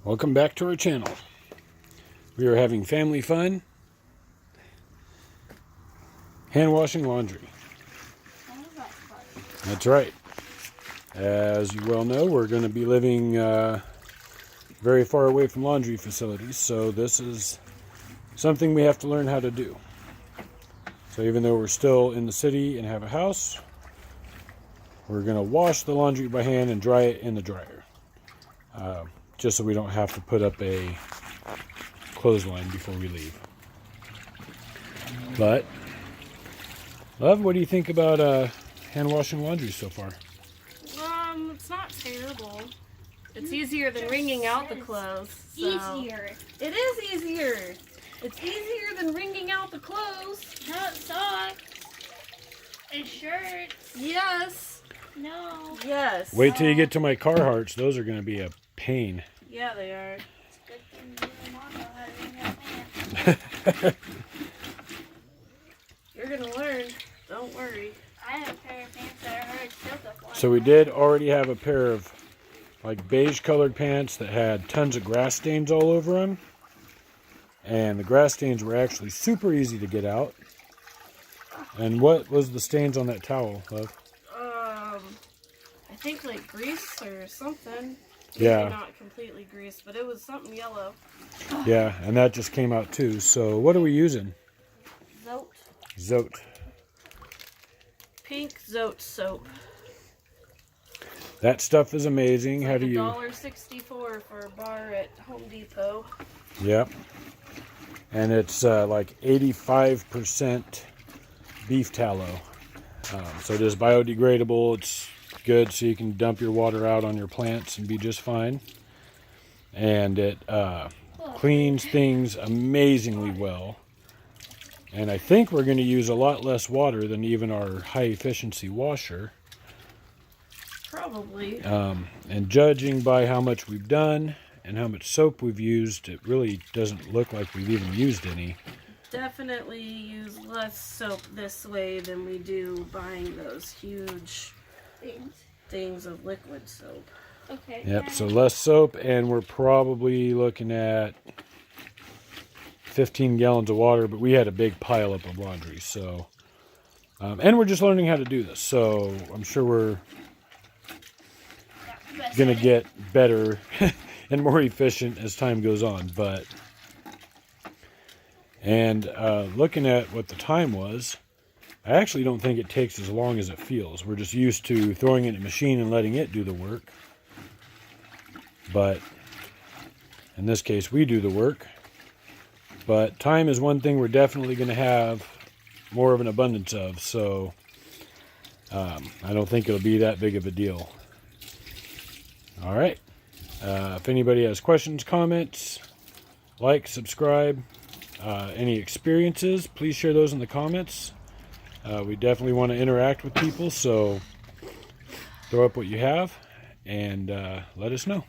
Welcome back to our channel. We are having family fun, hand washing laundry. That's right. As you well know, we're going to be living very far away from laundry facilities, so this is something we have to learn how to do. So even though we're still in the city and have a house, we're going to wash the laundry by hand and dry it in the dryer. Just so we don't have to put up a clothesline before we leave. But, love, what do you think about hand washing laundry so far? It's not terrible. It's easier than wringing out the clothes. So. Easier. It is easier. It's easier than wringing out the clothes. Not socks. And shirts. Yes. No. Yes. Wait till you get to my Carhartts. Those are going to be a pain. Yeah, they are. It's a good thing you and Mom know how to wring out pants. You're gonna learn. Don't worry. I have a pair of pants that I heard silk up on. So we did already have a pair of like beige colored pants that had tons of grass stains all over them. And the grass stains were actually super easy to get out. And what was the stains on that towel, love? I think like grease or something. Yeah. Maybe not completely grease, but it was something yellow. Yeah, and that just came out too. So what are we using? Zote. Zote. Pink Zote soap. That stuff is amazing. How do you? $1.64 for a bar at Home Depot. Yep. And it's like 85% beef tallow. So it is biodegradable. It's good, so you can dump your water out on your plants and be just fine. And it cleans things amazingly well. And I think we're going to use a lot less water than even our high efficiency washer. Probably. And judging by how much we've done and how much soap we've used, it really doesn't look like we've even used any. Definitely use less soap this way than we do buying those huge things of liquid soap. Okay. Yep, so less soap, and we're probably looking at 15 gallons of water, but we had a big pile up of laundry, so and we're just learning how to do this, so I'm sure we're gonna get better and more efficient as time goes on. But looking at what the time was, I actually don't think it takes as long as it feels. We're just used to throwing it in a machine and letting it do the work. But in this case, we do the work. But time is one thing we're definitely going to have more of an abundance of. So I don't think it'll be that big of a deal. All right. If anybody has questions, comments, like, subscribe, any experiences, please share those in the comments. We definitely want to interact with people, so throw up what you have and let us know.